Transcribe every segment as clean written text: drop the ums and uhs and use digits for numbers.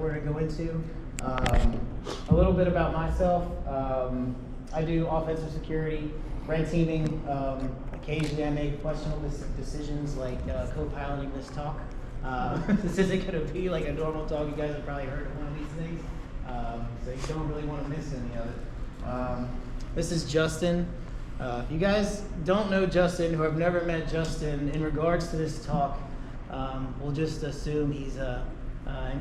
we're going to go into. A little bit about myself. I do offensive security, red teaming. Occasionally I make questionable decisions like co-piloting this talk. This isn't going to be like a normal talk. You guys have probably heard of one of these things. So you don't really want to miss any of it. This is Justin. If you guys don't know Justin or have never met Justin, in regards to this talk, we'll just assume he's an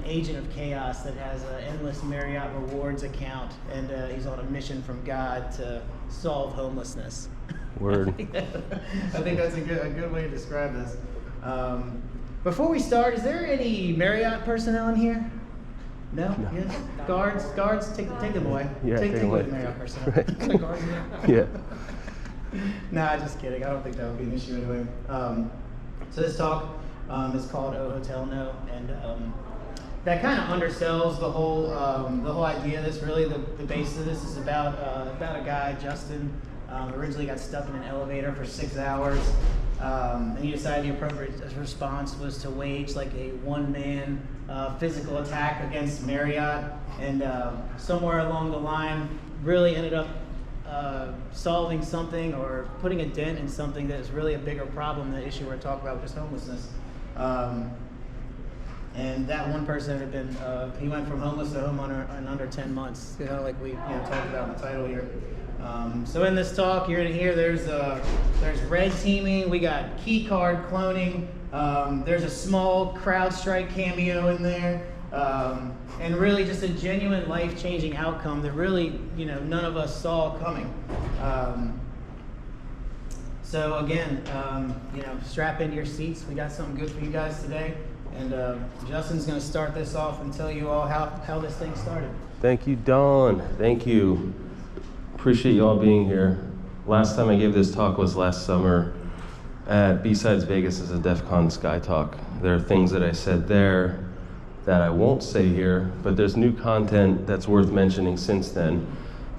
agent of chaos that has an endless Marriott rewards account, and he's on a mission from God to solve homelessness. Word. I think that's a good way to describe this. Before we start, is there any Marriott personnel in here? No? Yes? Guards, take them away. Yeah, take away. the Marriott personnel. Right. Guards in Yeah. there? Nah, just kidding. I don't think that would be an issue anyway. So this talk is called Oh Hotel No, and that kind of undersells the whole idea. This really the base of this is about a guy, Justin. Originally got stuck in an elevator for 6 hours, and he decided the appropriate response was to wage like a one-man physical attack against Marriott, and somewhere along the line really ended up solving something or putting a dent in something that is really a bigger problem than the issue we're talking about, which is homelessness. And that one person had been, he went from homeless to homeowner in under 10 months, like we talked about in the title here. So in this talk, you're gonna hear there's red teaming, we got key card cloning, there's a small CrowdStrike cameo in there, and really just a genuine life-changing outcome that really, none of us saw coming. So again, strap into your seats. We got something good for you guys today. And Justin's going to start this off and tell you all how this thing started. Thank you, Dawn. Thank you. Appreciate you all being here. Last time I gave this talk was last summer at BSides Vegas as a DEF CON Sky Talk. There are things that I said there that I won't say here, but there's new content that's worth mentioning since then.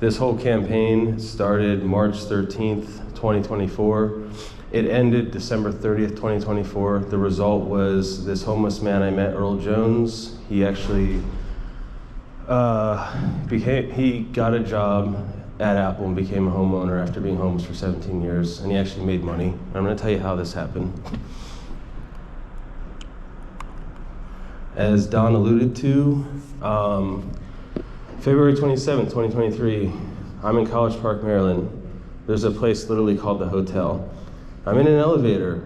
This whole campaign started March 13th, 2024. It ended December 30th, 2024. The result was this homeless man I met, Earl Jones. He actually he got a job at Apple and became a homeowner after being homeless for 17 years, and he actually made money. I'm gonna tell you how this happened. As Don alluded to, February 27th, 2023, I'm in College Park, Maryland. There's a place literally called The Hotel. I'm in an elevator,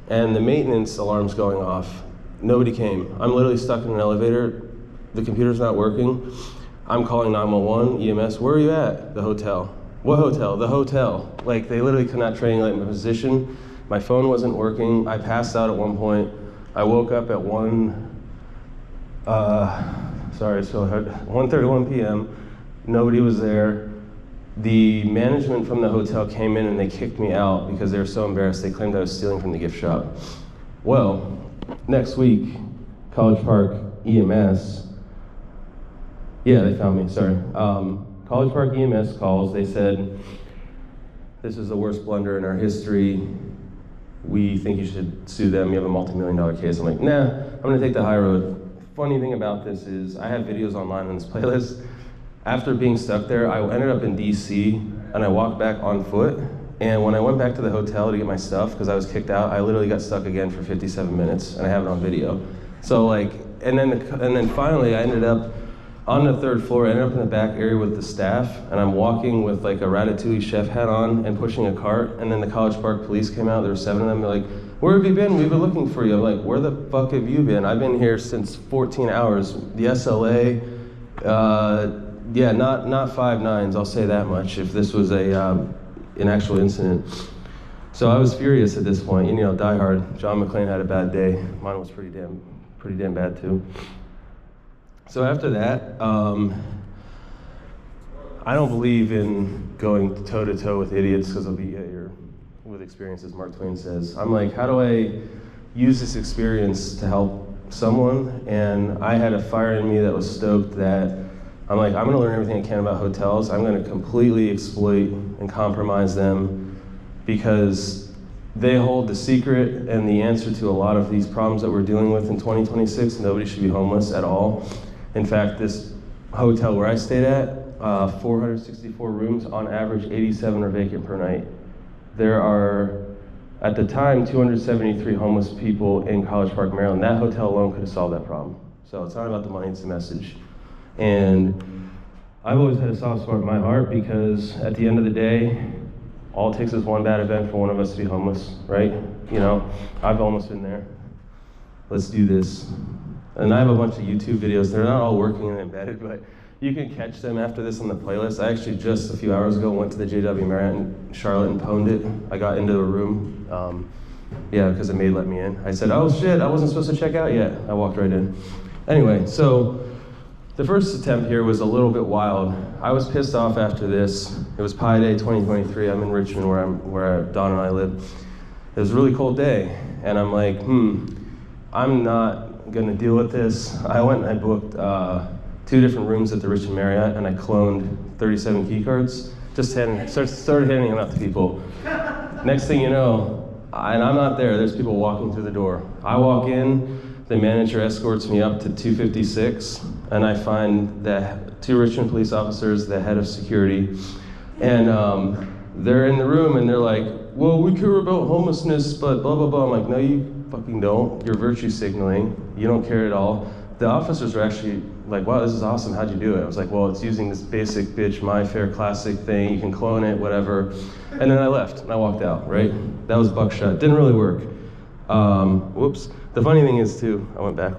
and the maintenance alarm's going off. Nobody came. I'm literally stuck in an elevator. The computer's not working. I'm calling 911, EMS, where are you at? The hotel. What hotel? The hotel. Like, they literally could not triangulate my position. My phone wasn't working. I passed out at one point. I woke up at 1:31 p.m. Nobody was there. The management from the hotel came in and they kicked me out because they were so embarrassed. They claimed I was stealing from the gift shop. Well, next week, College Park EMS, yeah, they found me, sorry. College Park EMS calls, they said, this is the worst blunder in our history. We think you should sue them. You have a multi-million-dollar case. I'm like, nah, I'm gonna take the high road. Funny thing about this is I have videos online on this playlist. After being stuck there, I ended up in DC and I walked back on foot. And when I went back to the hotel to get my stuff, because I was kicked out, I literally got stuck again for 57 minutes, and I have it on video. So and then finally I ended up on the 3rd floor. I ended up in the back area with the staff, and I'm walking with like a Ratatouille chef hat on and pushing a cart. And then the College Park police came out. There were 7 of them. They're like, "Where have you been? We've been looking for you." I'm like, "Where the fuck have you been? I've been here since 14 hours. The SLA, yeah, not 5 9s. I'll say that much. If this was an actual incident." So I was furious at this point. Die Hard. John McClane had a bad day. Mine was pretty damn bad too. So after that, I don't believe in going toe to toe with idiots because I'll be here with experience, as Mark Twain says. I'm like, how do I use this experience to help someone? And I had a fire in me that was stoked that I'm like, I'm gonna learn everything I can about hotels. I'm gonna completely exploit and compromise them because they hold the secret and the answer to a lot of these problems that we're dealing with in 2026. Nobody should be homeless at all. In fact, this hotel where I stayed at, 464 rooms, on average 87 are vacant per night. There are, at the time, 273 homeless people in College Park, Maryland. That hotel alone could have solved that problem. So it's not about the money, it's the message. And I've always had a soft spot in my heart because at the end of the day, all it takes is one bad event for one of us to be homeless, right? You know, I've almost been there. Let's do this. And I have a bunch of YouTube videos. They're not all working and embedded, but you can catch them after this on the playlist. I actually just a few hours ago went to the JW Marriott in Charlotte and pwned it. I got into a room, because the maid let me in. I said, oh shit, I wasn't supposed to check out yet. I walked right in. Anyway, so the first attempt here was a little bit wild. I was pissed off after this. It was Pi Day 2023. I'm in Richmond where Dawn and I live. It was a really cold day, and I'm like, I'm not gonna deal with this. I went and I booked 2 different rooms at the Richmond Marriott, and I cloned 37 key cards. Started handing them out to people. Next thing you know, and I'm not there, there's people walking through the door. I walk in, the manager escorts me up to 256, and I find the 2 Richmond police officers, the head of security, and they're in the room and they're like, well, we care about homelessness, but blah, blah, blah. I'm like, no, you fucking don't. You're virtue signaling. You don't care at all. The officers were actually like, wow, this is awesome. How'd you do it? I was like, well, it's using this basic bitch, my fair classic thing. You can clone it, whatever. And then I left and I walked out, right? That was buckshot. Didn't really work. Whoops. The funny thing is, too, I went back.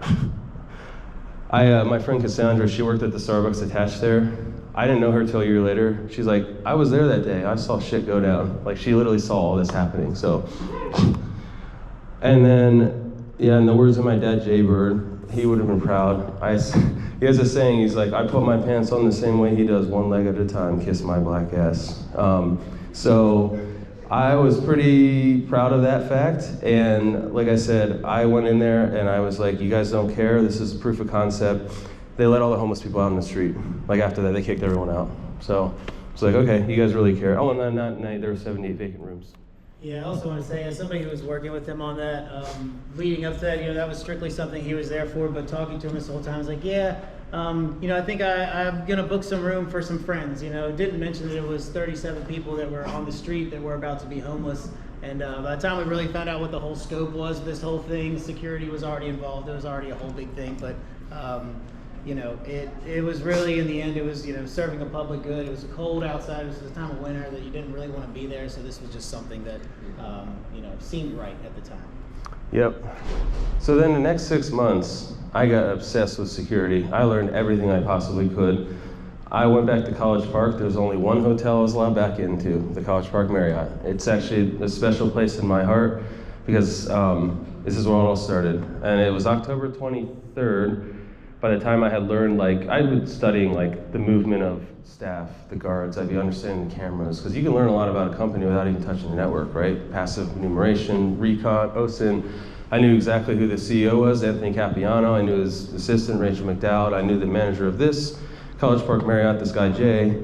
My friend Cassandra, she worked at the Starbucks attached there. I didn't know her till a year later. She's like, I was there that day. I saw shit go down. Like, she literally saw all this happening, so. And then, in the words of my dad, Jay Bird, he would have been proud. He has a saying, he's like, I put my pants on the same way he does, one leg at a time, kiss my black ass. So I was pretty proud of that fact, and like I said, I went in there and I was like, you guys don't care, this is proof of concept. They let all the homeless people out on the street. Like after that, they kicked everyone out. So it's like, okay, you guys really care. Oh, and then that night, there were 78 vacant rooms. Yeah, I also want to say, as somebody who was working with him on that, leading up to that, that was strictly something he was there for, but talking to him this whole time, I was like, I think I'm going to book some room for some friends, didn't mention that it was 37 people that were on the street that were about to be homeless, and by the time we really found out what the whole scope was of this whole thing, security was already involved, it was already a whole big thing, but it was really, in the end, it was, serving a public good. It was cold outside. It was the time of winter that you didn't really want to be there. So this was just something that, seemed right at the time. Yep. So then the next 6 months, I got obsessed with security. I learned everything I possibly could. I went back to College Park. There was only one hotel I was allowed back into, the College Park Marriott. It's actually a special place in my heart because this is where it all started. And it was October 23rd. By the time I had learned, I'd been studying, the movement of staff, the guards, I'd be understanding the cameras, because you can learn a lot about a company without even touching the network, right? Passive enumeration, recon, OSINT. I knew exactly who the CEO was, Anthony Capiano. I knew his assistant, Rachel McDowd. I knew the manager of this College Park Marriott, this guy, Jay.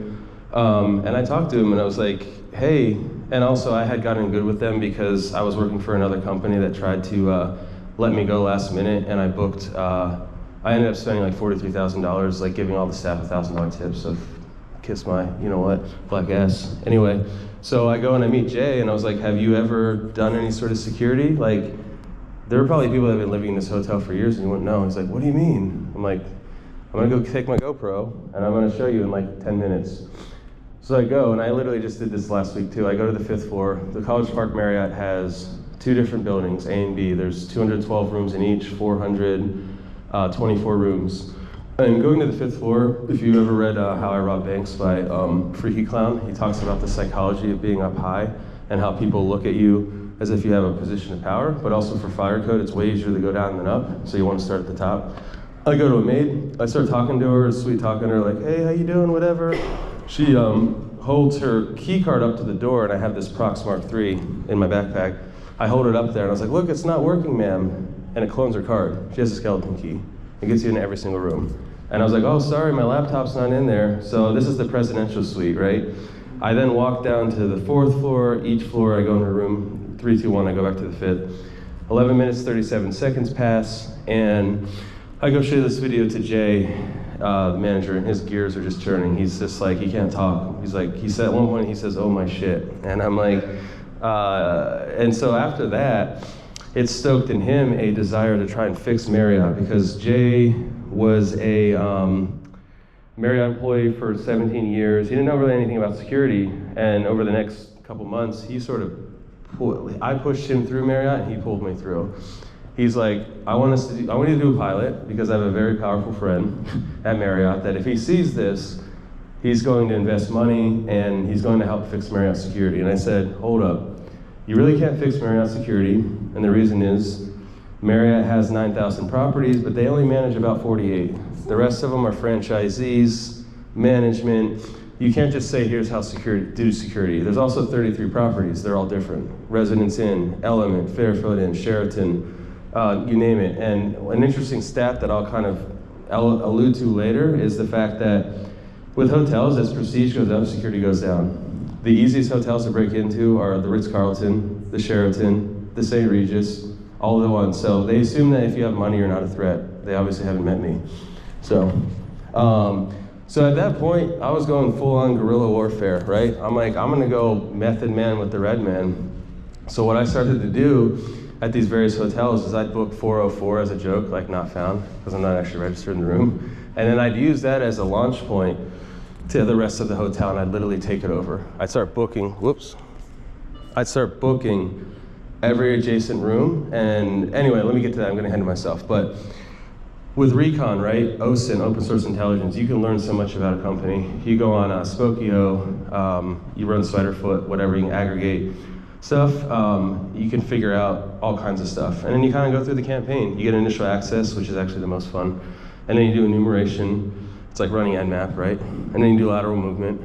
And I talked to him, and I was like, hey, and also I had gotten good with them because I was working for another company that tried to let me go last minute, and I booked, I ended up spending $43,000, giving all the staff $1,000 tips of kiss my, black ass. Anyway, so I go and I meet Jay, and I was like, have you ever done any sort of security? There were probably people that have been living in this hotel for years and you wouldn't know. He's like, what do you mean? I'm like, I'm gonna go take my GoPro and I'm gonna show you in 10 minutes. So I go, and I literally just did this last week too. I go to the 5th floor. The College Park Marriott has 2 different buildings, A and B. There's 212 rooms in each, 424 rooms. And going to the 5th floor, if you ever read How I Robbed Banks by Freaky Clown, he talks about the psychology of being up high and how people look at you as if you have a position of power, but also for fire code, it's way easier to go down than up, so you want to start at the top. I go to a maid, I start talking to her, sweet talking to her, like, hey, how you doing, whatever. She holds her key card up to the door, and I have this Proxmark 3 in my backpack. I hold it up there, and I was like, look, it's not working, ma'am. And it clones her card. She has a skeleton key. It gets you in every single room. And I was like, oh, sorry, my laptop's not in there. So this is the presidential suite, right? I then walk down to the 4th floor. Each floor, I go in her room. 3, 2, 1, I go back to the 5th. 11 minutes, 37 seconds pass, and I go show this video to Jay, the manager, and his gears are just turning. He's just like, he can't talk. He's like, he said at one point, he says, "Oh my shit." And I'm like, and so after that, it stoked in him a desire to try and fix Marriott, because Jay was a Marriott employee for 17 years. He didn't know really anything about security, and over the next couple months, he sort of I pushed him through Marriott, and he pulled me through. He's like, I want you to do a pilot, because I have a very powerful friend at Marriott that if he sees this, he's going to invest money and he's going to help fix Marriott security. And I said, hold up, you really can't fix Marriott security, and the reason is Marriott has 9,000 properties, but they only manage about 48. The rest of them are franchisees, management. You can't just say, here's how do security. There's also 33 properties. They're all different. Residence Inn, Element, Fairfield Inn, Sheraton, you name it. And an interesting stat that I'll kind of allude to later is the fact that with hotels, as prestige goes up, security goes down. The easiest hotels to break into are the Ritz-Carlton, the Sheraton, the St. Regis, all the ones. So they assume that if you have money, you're not a threat. They obviously haven't met me. So at that point, I was going full-on guerrilla warfare, right? I'm like, I'm gonna go method man with the red man. So what I started to do at these various hotels is I'd book 404 as a joke, like not found, because I'm not actually registered in the room. And then I'd use that as a launch point to the rest of the hotel, and I'd literally take it over. I'd start booking every adjacent room. And anyway, let me get to that, I'm gonna hand it myself. But with Recon, right, OSINT, open source intelligence, you can learn so much about a company. You go on Spokio, you run Spiderfoot, whatever, you can aggregate stuff, you can figure out all kinds of stuff. And then you kind of go through the campaign. You get initial access, which is actually the most fun. And then you do enumeration. It's like running Nmap, right? And then you do lateral movement.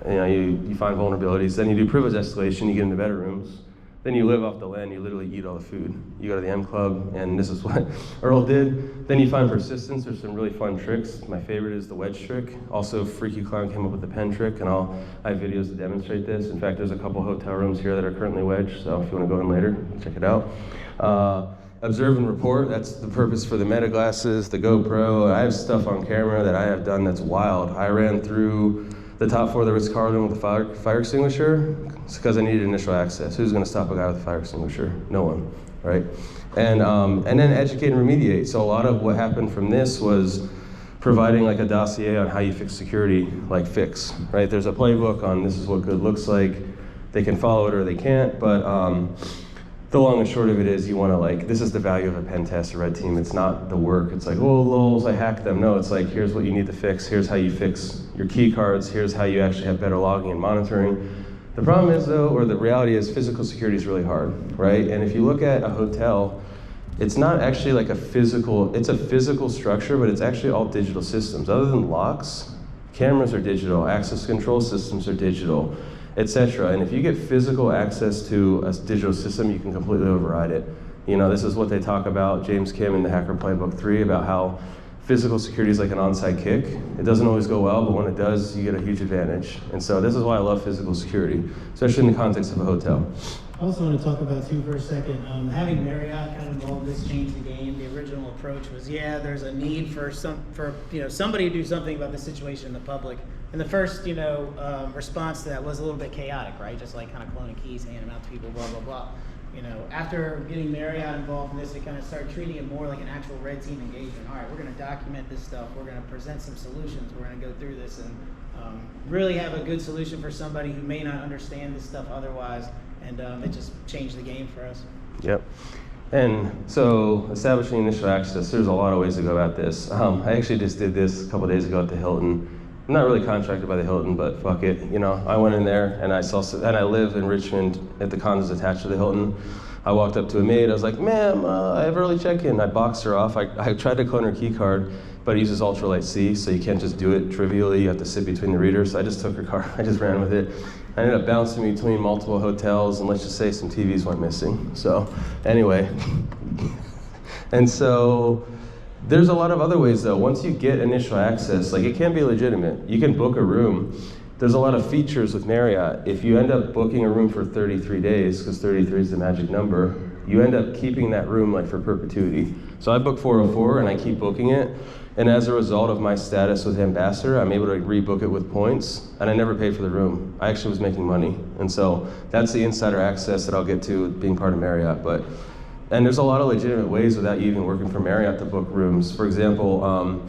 You find vulnerabilities. Then you do privilege escalation, you get into better rooms. Then you live off the land, you literally eat all the food. You go to the M Club, and this is what Earl did. Then you find persistence. There's some really fun tricks. My favorite is the wedge trick. Also, Freaky Clown came up with the pen trick, and I have videos to demonstrate this. In fact, there's a couple hotel rooms here that are currently wedged, so if you want to go in later, check it out. Observe and report, that's the purpose for the meta glasses, the GoPro. I have stuff on camera that I have done that's wild. I ran through the top floor of the Ritz-Carlton with a fire extinguisher because I needed initial access. Who's gonna stop a guy with a fire extinguisher? No one, right? And then educate and remediate. So a lot of what happened from this was providing like a dossier on how you fix security, like fix, right? There's a playbook on this is what good looks like. They can follow it or they can't, but the long and short of it is you wanna this is the value of a pen test, a red team. It's not the work. It's like, oh, lols, I hacked them. No, it's like, here's what you need to fix. Here's how you fix your key cards. Here's how you actually have better logging and monitoring. The problem is though, or the reality is physical security is really hard, right? And if you look at a hotel, it's not actually like it's a physical structure, but it's actually all digital systems. Other than locks, cameras are digital, access control systems are digital, etc. And if you get physical access to a digital system, you can completely override it. This is what they talk about, James Kim in the Hacker Playbook 3, about how physical security is like an onside kick. It doesn't always go well, but when it does, you get a huge advantage. And so this is why I love physical security, especially in the context of a hotel. I also want to talk about too for a second. Having Marriott kind of involved this changed the game. The original approach was, there's a need for somebody to do something about the situation in the public. And the first, response to that was a little bit chaotic, right? Just like kind of cloning keys, handing them out to people, blah blah blah. After getting Marriott involved in this, they kind of started treating it more like an actual red team engagement. All right, we're going to document this stuff. We're going to present some solutions. We're going to go through this and really have a good solution for somebody who may not understand this stuff otherwise. And it just changed the game for us. Yep. And so establishing initial access, there's a lot of ways to go about this. I actually just did this a couple days ago at the Hilton. I'm not really contracted by the Hilton, but fuck it. I went in there and I live in Richmond at the condos attached to the Hilton. I walked up to a maid, I was like, ma'am, I have early check-in. I boxed her off. I tried to clone her key card, but it uses ultralight C, so you can't just do it trivially. You have to sit between the readers. So I just took her card, I just ran with it. I ended up bouncing between multiple hotels, and let's just say some TVs went missing. So anyway, and so there's a lot of other ways though. Once you get initial access, it can be legitimate. You can book a room. There's a lot of features with Marriott. If you end up booking a room for 33 days, because 33 is the magic number, you end up keeping that room for perpetuity. So I book 404 and I keep booking it. And as a result of my status with Ambassador, I'm able to rebook it with points, and I never paid for the room. I actually was making money. And so that's the insider access that I'll get to with being part of Marriott. And there's a lot of legitimate ways without you even working for Marriott to book rooms. For example,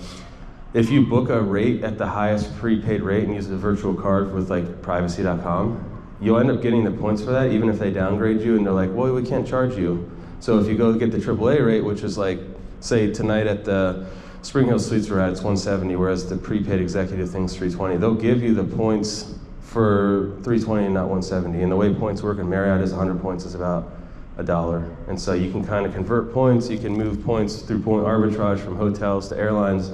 if you book a rate at the highest prepaid rate and use a virtual card with like privacy.com, you'll end up getting the points for that even if they downgrade you and they're like, well, we can't charge you. So if you go get the AAA rate, which is like, say tonight at the Spring Hill Suites we're at, it's 170, whereas the prepaid executive thing's 320. They'll give you the points for 320 and not 170. And the way points work in Marriott is 100 points is about $1. And so you can kind of convert points, you can move points through point arbitrage from hotels to airlines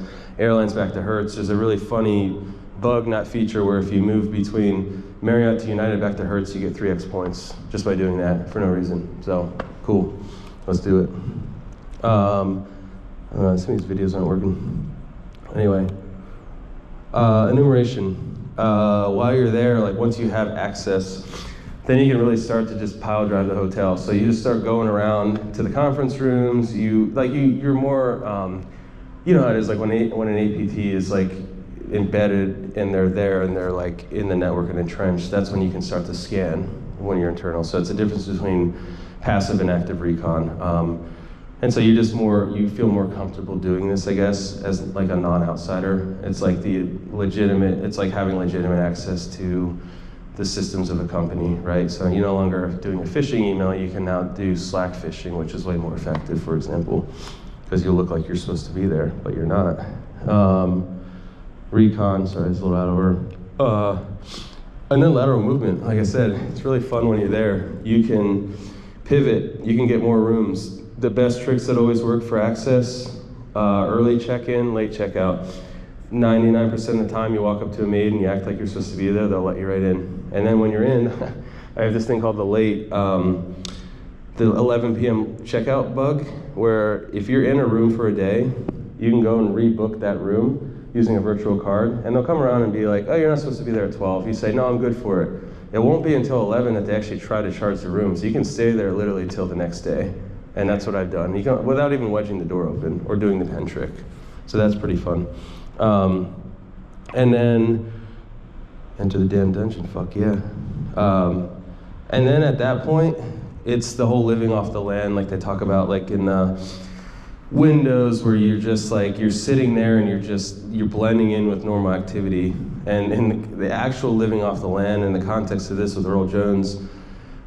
back to Hertz. There's a really funny bug, not feature, where if you move between Marriott to United back to Hertz, you get 3x points just by doing that for no reason. So, cool, let's do it. Some of these videos aren't working. Anyway, enumeration. While you're there, like once you have access, then you can really start to just pile drive the hotel. So you just start going around to the conference rooms. You're more, you know how it is like when an APT is like embedded and they're there and they're like in the network and entrenched. That's when you can start to scan when you're internal. So it's a difference between passive and active recon. And so you feel more comfortable doing this, I guess, as like a non-outsider. It's like it's like having legitimate access to the systems of a company, right? So you're no longer doing a phishing email, you can now do Slack phishing, which is way more effective, for example, because you'll look like you're supposed to be there, but you're not. Recon, sorry, it's a little out of order. And then lateral movement, like I said, it's really fun when you're there. You can pivot, you can get more rooms. The best tricks that always work for access, early check-in, late checkout. 99% of the time you walk up to a maid and you act like you're supposed to be there, they'll let you right in. And then when you're in, I have this thing called the 11 p.m. checkout bug, where if you're in a room for a day, you can go and rebook that room using a virtual card, and they'll come around and be like, oh, you're not supposed to be there at 12. You say, no, I'm good for it. It won't be until 11 that they actually try to charge the room, so you can stay there literally till the next day. And that's what I've done, without even wedging the door open or doing the pen trick. So that's pretty fun. And then, enter the damn dungeon, fuck yeah. And then at that point, it's the whole living off the land, like they talk about like in the windows, where you're just like, you're sitting there and you're blending in with normal activity. And in the actual living off the land, in the context of this with Earl Jones,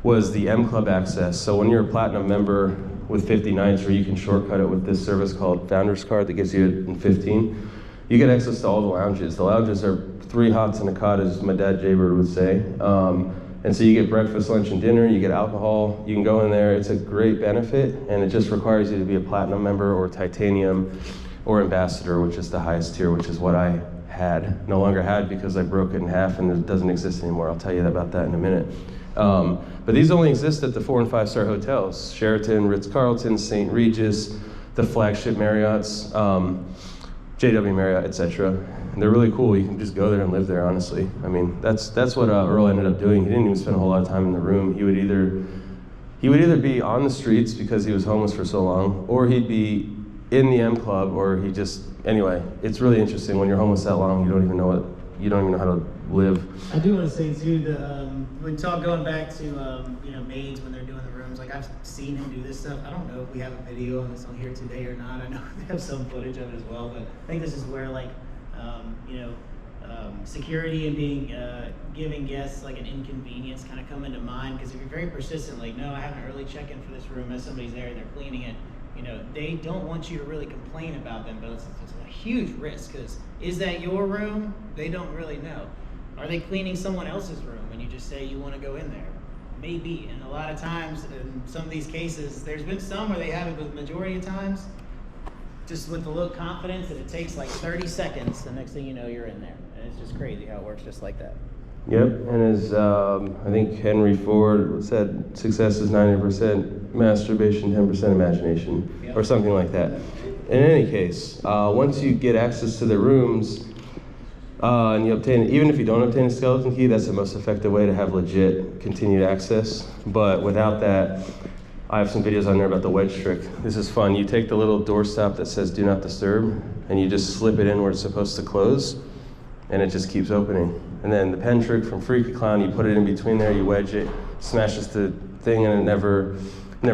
was the M Club access. So when you're a platinum member with 50 nights, where you can shortcut it with this service called Founders Card that gives you it in 15, you get access to all the lounges. The lounges are 3 hots and a cot, as my dad Jaybird would say. And so you get breakfast, lunch, and dinner, you get alcohol, you can go in there, it's a great benefit, and it just requires you to be a platinum member or titanium or ambassador, which is the highest tier, which is what I had. No longer had because I broke it in half and it doesn't exist anymore. I'll tell you about that in a minute. But these only exist at the 4- and 5-star hotels: Sheraton, Ritz-Carlton, St. Regis, the flagship Marriotts, JW Marriott, etc. And they're really cool. You can just go there and live there, honestly. I mean, that's what Earl ended up doing. He didn't even spend a whole lot of time in the room. He would either be on the streets because he was homeless for so long, or he'd be in the M Club, or anyway, it's really interesting. When you're homeless that long, you don't even know how to live. I do want to say too, when going back to maids when they're doing the rooms, like I've seen him do this stuff. I don't know if we have a video on this on here today or not. I know they have some footage of it as well, but I think this is where security and being giving guests like an inconvenience kind of come into mind. Because if you're very persistent, like, no, I have an early check-in for this room, as somebody's there and they're cleaning it, they don't want you to really complain about them, but it's a huge risk, because is that your room? They don't really know. Are they cleaning someone else's room and you just say you want to go in there? Maybe. And a lot of times in some of these cases, there's been some where they haven't, but the majority of times, just with a little confidence that it takes like 30 seconds, the next thing you know, you're in there. And it's just crazy how it works just like that. Yep, and as I think Henry Ford said, success is 90% masturbation, 10% imagination, yep, or something like that. In any case, once you get access to the rooms, and you obtain, even if you don't obtain a skeleton key, that's the most effective way to have legit continued access. But without that, I have some videos on there about the wedge trick. This is fun. You take the little doorstop that says do not disturb, and you just slip it in where it's supposed to close, and it just keeps opening. And then the pen trick from Freaky Clown, you put it in between there, you wedge it, smashes the thing, and it never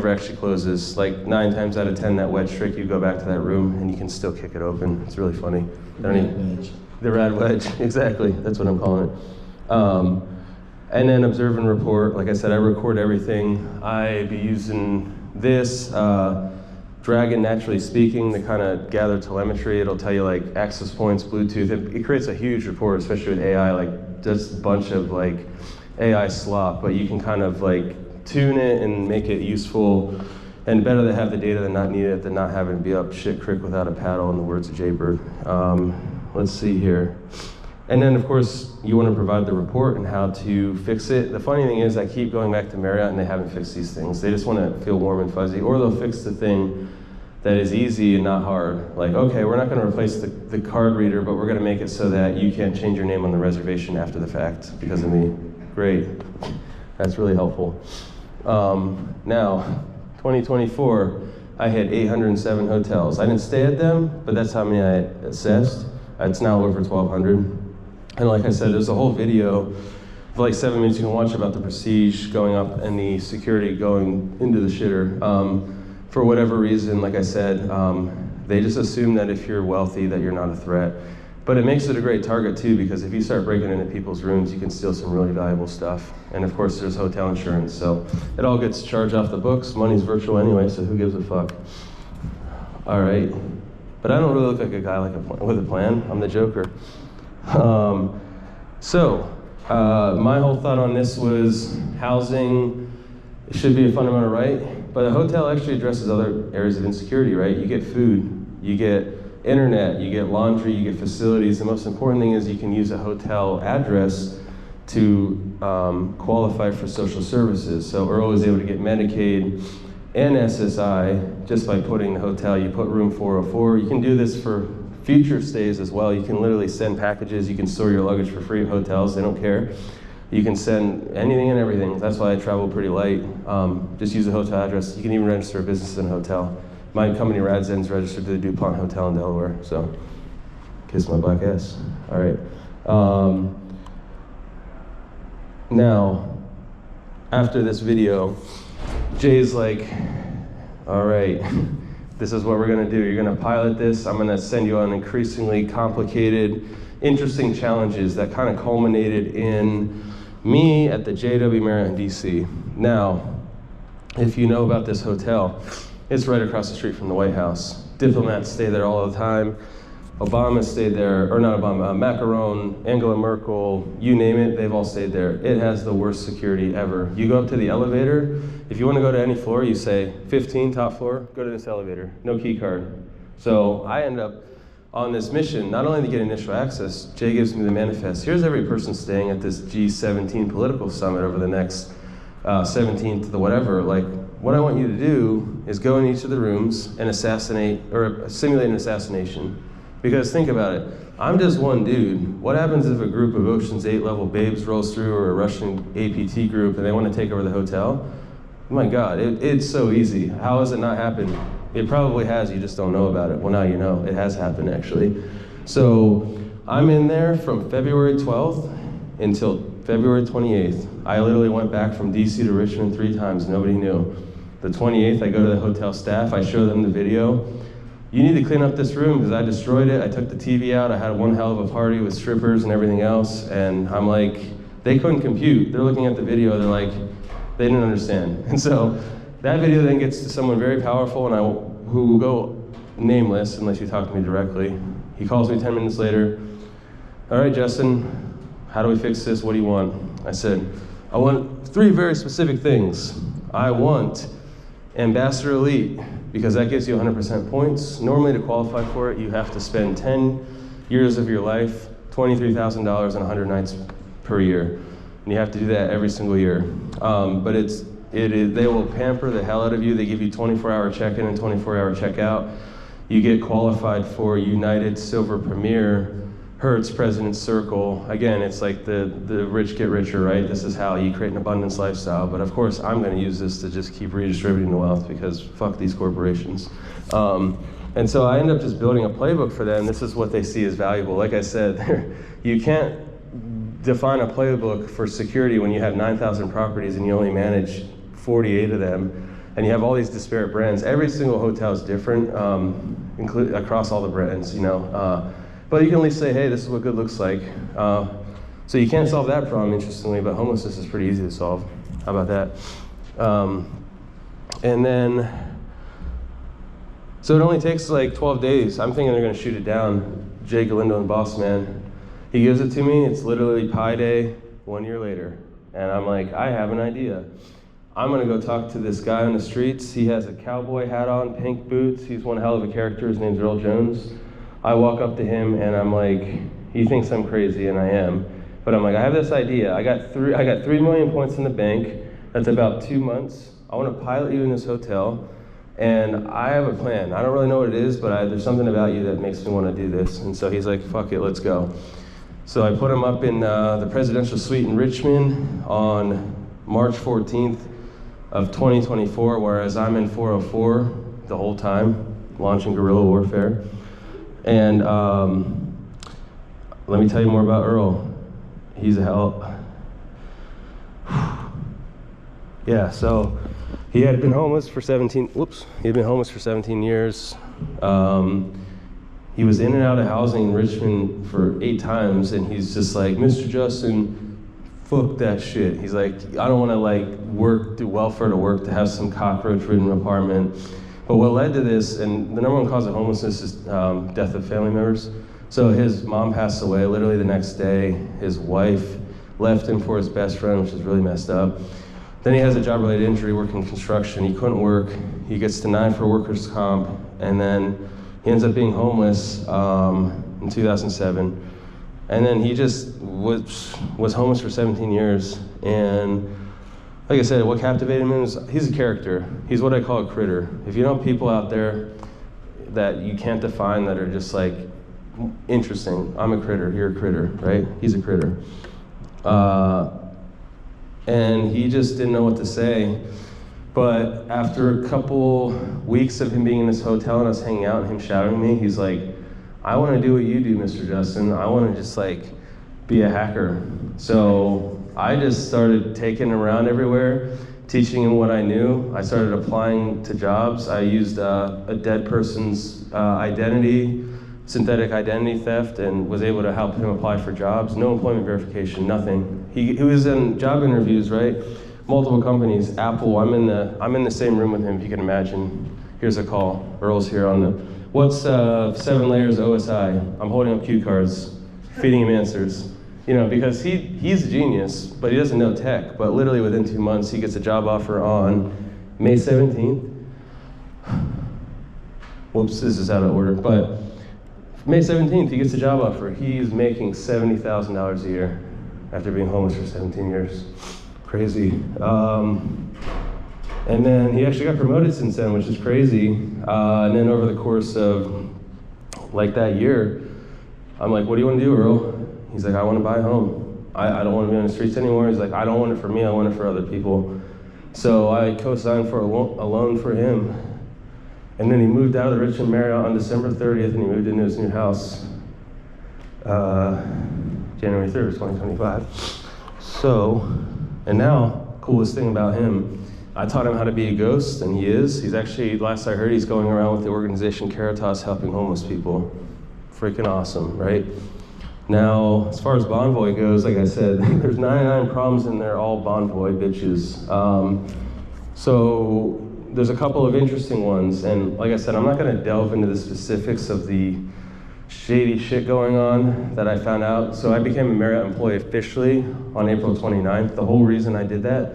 actually closes. Like 9 times out of 10, that wedge trick, you go back to that room and you can still kick it open. It's really funny. The rad wedge, exactly. That's what I'm calling it. And then observe and report. Like I said, I record everything. I be using this, Dragon Naturally Speaking, to kind of gather telemetry. It'll tell you like access points, Bluetooth. It creates a huge report, especially with AI, like just a bunch of like AI slop, but you can kind of like tune it and make it useful. And better to have the data than not need it, than not having to be up shit creek without a paddle, in the words of Jaybird. Let's see here. And then, of course, you want to provide the report and how to fix it. The funny thing is, I keep going back to Marriott and they haven't fixed these things. They just want to feel warm and fuzzy, or they'll fix the thing that is easy and not hard. Like, okay, we're not going to replace the card reader, but we're going to make it so that you can't change your name on the reservation after the fact because of me. Great. That's really helpful. Now, 2024, I had 807 hotels. I didn't stay at them, but that's how many I assessed. It's now over 1,200. And like I said, there's a whole video for like 7 minutes you can watch about the prestige going up and the security going into the shitter. For whatever reason, like I said, they just assume that if you're wealthy that you're not a threat. But it makes it a great target too, because if you start breaking into people's rooms, you can steal some really valuable stuff. And of course there's hotel insurance, so it all gets charged off the books. Money's virtual anyway, so who gives a fuck? All right, but I don't really look like a guy with a plan. I'm the Joker. My whole thought on this was housing should be a fundamental right, but a hotel actually addresses other areas of insecurity, right? You get food, you get internet, you get laundry, you get facilities. The most important thing is you can use a hotel address to qualify for social services. So Earl was able to get Medicaid and SSI just by putting the hotel. You put room 404. You can do this for future stays as well. You can literally send packages. You can store your luggage for free at hotels. They don't care. You can send anything and everything. That's why I travel pretty light. Just use a hotel address. You can even register a business in a hotel. My company, Radzen's, registered to the DuPont Hotel in Delaware, so kiss my black ass. All right. Now, after this video, Jay's like, all right, this is what we're gonna do. You're gonna pilot this. I'm gonna send you on increasingly complicated, interesting challenges that kind of culminated in me at the JW Marriott in DC. Now, if you know about this hotel, it's right across the street from the White House. Diplomats stay there all the time. Obama stayed there, or not Obama, Macron, Angela Merkel, you name it, they've all stayed there. It has the worst security ever. You go up to the elevator, if you want to go to any floor, you say 15, top floor, go to this elevator, no key card. So I end up on this mission, not only to get initial access, Jay gives me the manifest. Here's every person staying at this G17 political summit over the next 17th to the whatever. Like, what I want you to do is go in each of the rooms and assassinate, or simulate an assassination. Because think about it, I'm just one dude. What happens if a group of Ocean's 8 level babes rolls through, or a Russian APT group, and they want to take over the hotel? Oh my God, it's so easy. How has it not happened? It probably has, you just don't know about it. Well, now you know, it has happened actually. So I'm in there from February 12th until February 28th. I literally went back from DC to Richmond 3 times, nobody knew. The 28th, I go to the hotel staff, I show them the video. You need to clean up this room because I destroyed it. I took the TV out, I had one hell of a party with strippers and everything else, and I'm like, they couldn't compute. They're looking at the video, they're like, they didn't understand. And so that video then gets to someone very powerful, and who will go nameless unless you talk to me directly. He calls me 10 minutes later. All right, Justin, how do we fix this? What do you want? I said, I want 3 very specific things. I want Ambassador Elite, because that gives you 100% points. Normally to qualify for it, you have to spend 10 years of your life, $23,000 and 100 nights per year. And you have to do that every single year. But they will pamper the hell out of you. They give you 24-hour check-in and 24-hour check-out. You get qualified for United Silver Premier, Hertz, President's Circle. Again, it's like the rich get richer, right? This is how you create an abundance lifestyle. But of course, I'm going to use this to just keep redistributing the wealth because fuck these corporations. And so I end up just building a playbook for them. This is what they see as valuable. Like I said, you can't define a playbook for security when you have 9,000 properties and you only manage 48 of them, and you have all these disparate brands. Every single hotel is different, across all the brands, you know. But you can at least say, hey, this is what good looks like. So you can't solve that problem, interestingly, but homelessness is pretty easy to solve. How about that? And then, so it only takes like 12 days. I'm thinking they're gonna shoot it down. Jay Galindo and Boss Man, he gives it to me. It's literally Pi Day 1 year later. And I'm like, I have an idea. I'm gonna go talk to this guy on the streets. He has a cowboy hat on, pink boots. He's one hell of a character. His name's Earl Jones. I walk up to him and I'm like, he thinks I'm crazy, and I am. But I'm like, I have this idea. I got 3 million points in the bank. That's about 2 months. I wanna pilot you in this hotel, and I have a plan. I don't really know what it is, but there's something about you that makes me wanna do this. And so he's like, fuck it, let's go. So I put him up in the presidential suite in Richmond on March 14th of 2024, whereas I'm in 404 the whole time, launching guerrilla warfare. And let me tell you more about Earl. He's a hell. Yeah, so he had been homeless for 17 years. He was in and out of housing in Richmond for 8 times, and he's just like, Mr. Justin, fuck that shit. He's like, I don't want to like do welfare to work to have some cockroach-ridden apartment. But what led to this, and the number one cause of homelessness is death of family members. So his mom passed away literally the next day. His wife left him for his best friend, which is really messed up. Then he has a job-related injury working construction. He couldn't work. He gets denied for workers' comp, and then he ends up being homeless in 2007. And then he just was homeless for 17 years. And like I said, what captivated him is he's a character. He's what I call a critter. If you know people out there that you can't define that are just like interesting, I'm a critter, you're a critter, right? He's a critter. And he just didn't know what to say. But after a couple weeks of him being in this hotel and us hanging out and him shouting at me, he's like, I want to do what you do, Mr. Justin. I want to just like be a hacker. So I just started taking him around everywhere, teaching him what I knew. I started applying to jobs. I used a dead person's identity, synthetic identity theft, and was able to help him apply for jobs. No employment verification, nothing. He was in job interviews, right? Multiple companies, Apple. I'm in the same room with him, if you can imagine. Here's a call. Earl's here on the. What's 7 layers OSI? I'm holding up cue cards, feeding him answers. You know, because he's a genius, but he doesn't know tech. But literally within 2 months, he gets a job offer on May 17th. Whoops, this is out of order. But May 17th, he gets a job offer. He's making $70,000 a year after being homeless for 17 years. Crazy. And then he actually got promoted since then, which is crazy. And then over the course of like that year, I'm like, what do you want to do, Earl? He's like, I want to buy a home. I don't want to be on the streets anymore. He's like, I don't want it for me, I want it for other people. So I co-signed for a loan for him. And then he moved out of the Richmond Marriott on December 30th, and he moved into his new house January 3rd, 2025. So, and now, coolest thing about him, I taught him how to be a ghost, and he is. He's actually, last I heard, he's going around with the organization Caritas helping homeless people. Freaking awesome, right? Now, as far as Bonvoy goes, like I said, there's 99 problems and they're all Bonvoy bitches. So there's a couple of interesting ones, and like I said, I'm not gonna delve into the specifics of the shady shit going on that I found out. So I became a Marriott employee officially on April 29th. The whole reason I did that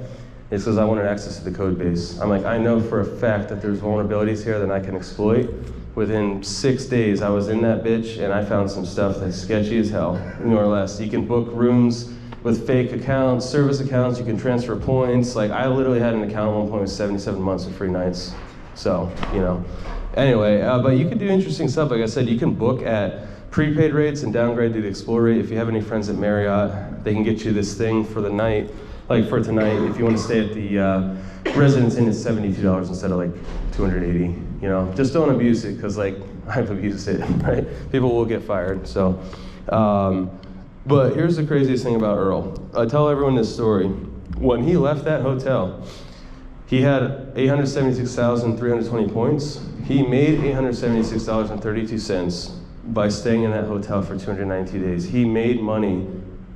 is because I wanted access to the code base. I'm like, I know for a fact that there's vulnerabilities here that I can exploit. Within 6 days, I was in that bitch and I found some stuff that's sketchy as hell, more or less. You can book rooms with fake accounts, service accounts, you can transfer points. Like, I literally had an account at one point with 77 months of free nights. So, you know. Anyway, but you can do interesting stuff. Like I said, you can book at prepaid rates and downgrade to the Explore rate. If you have any friends at Marriott, they can get you this thing for the night, like for tonight. If you want to stay at the Residence Inn, it's $72 instead of like $280. You know, just don't abuse it, because like I've abused it, right? People will get fired. So, but here's the craziest thing about Earl. I tell everyone this story. When he left that hotel, he had 876,320 points. He made $876.32 by staying in that hotel for 292 days. He made money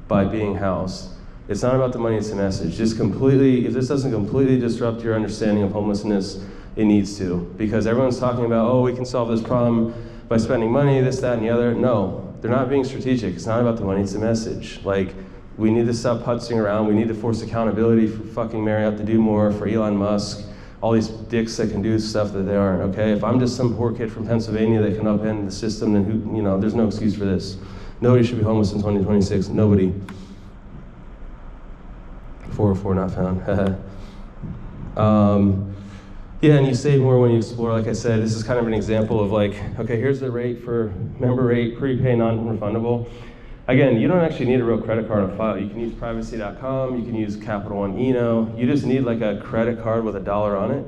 by being housed. It's not about the money, it's the message. Just completely, if this doesn't completely disrupt your understanding of homelessness, it needs to. Because everyone's talking about, oh, we can solve this problem by spending money, this, that, and the other. No, they're not being strategic. It's not about the money, it's the message. Like, we need to stop putzing around. We need to force accountability for fucking Marriott to do more, for Elon Musk, all these dicks that can do stuff that they aren't, okay? If I'm just some poor kid from Pennsylvania that can upend the system, then who, you know, there's no excuse for this. Nobody should be homeless in 2026, nobody. 404 not found, yeah, and you save more when you explore. Like I said, this is kind of an example of like, okay, here's the rate for member rate, prepay, non-refundable. Again, you don't actually need a real credit card on file. You can use privacy.com, you can use Capital One Eno. You just need like a credit card with $1 on it.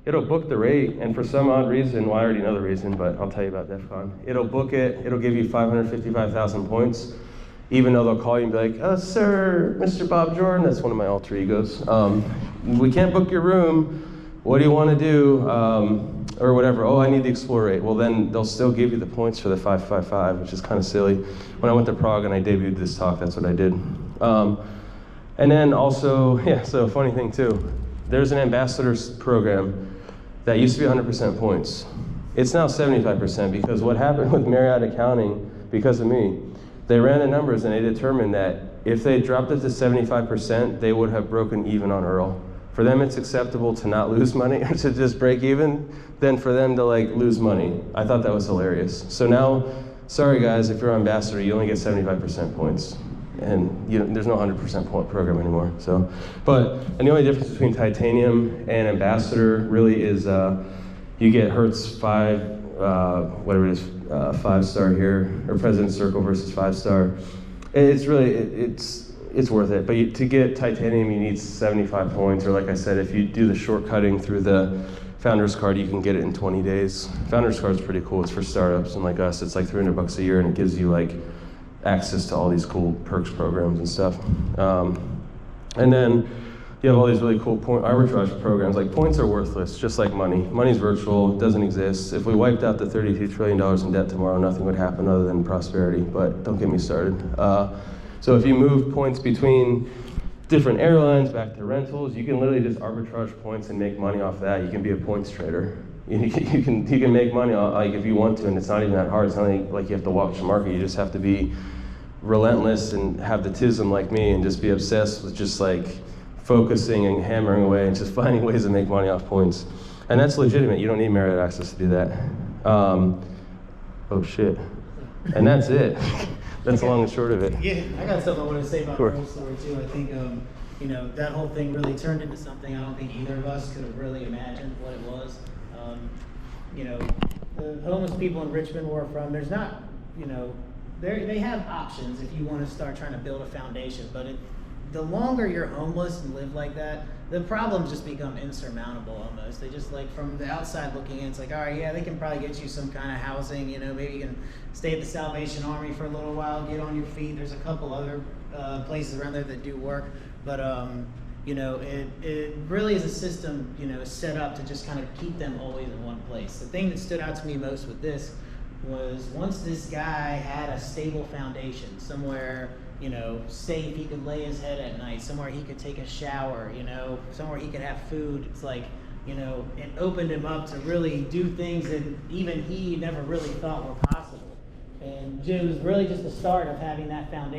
It'll book the rate, and for some odd reason, well, I already know the reason, but I'll tell you about DEF CON. It'll book it, it'll give you 555,000 points, even though they'll call you and be like, oh, sir, Mr. Bob Jordan, that's one of my alter egos. We can't book your room. What do you want to do? Or whatever. Oh, I need the Explore rate. Well, then they'll still give you the points for the 555, which is kind of silly. When I went to Prague and I debuted this talk, that's what I did. And then also, yeah, so funny thing too, there's an ambassadors program that used to be 100% points. It's now 75%, because what happened with Marriott accounting, because of me, they ran the numbers and they determined that if they dropped it to 75%, they would have broken even on Earl. For them, it's acceptable to not lose money, or to just break even, than for them to like lose money. I thought that was hilarious. So now, sorry guys, if you're an ambassador, you only get 75% points. And there's no 100% point program anymore. So, and the only difference between Titanium and Ambassador really is you get Hertz 5-star here, or President's Circle versus 5-star. It's really, it's worth it. But to get Titanium, you need 75 points, or like I said, if you do the shortcutting through the Founders Card, you can get it in 20 days. Founders Card's pretty cool. It's for startups, and like us, it's like $300 a year, and it gives you like access to all these cool perks programs and stuff. And then you have all these really cool point arbitrage programs. Like, points are worthless, just like money. Money's virtual, it doesn't exist. If we wiped out the $32 trillion in debt tomorrow, nothing would happen other than prosperity, but don't get me started. So if you move points between different airlines back to rentals, you can literally just arbitrage points and make money off that. You can be a points trader. You can make money like if you want to, and it's not even that hard. It's not like you have to watch the market. You just have to be relentless and have the tism like me, and just be obsessed with just like focusing and hammering away and just finding ways to make money off points. And that's legitimate. You don't need Marriott access to do that. Oh shit. And that's it. That's the long and short of it. Yeah, I got something I want to say about Earl's story too. I think, that whole thing really turned into something I don't think either of us could have really imagined what it was. The homeless people in Richmond where we're from, there's not, they have options if you want to start trying to build a foundation, but the longer you're homeless and live like that, the problems just become insurmountable almost. They just, like, from the outside looking in, it's like, all right, yeah, they can probably get you some kind of housing, maybe you can stay at the Salvation Army for a little while, get on your feet. There's a couple other places around there that do work, but it really is a system, set up to just kind of keep them always in one place. The thing that stood out to me most with this was once this guy had a stable foundation, somewhere, safe he could lay his head at night, somewhere he could take a shower, somewhere he could have food. It's like, it opened him up to really do things that even he never really thought were possible. And it was really just the start of having that foundation.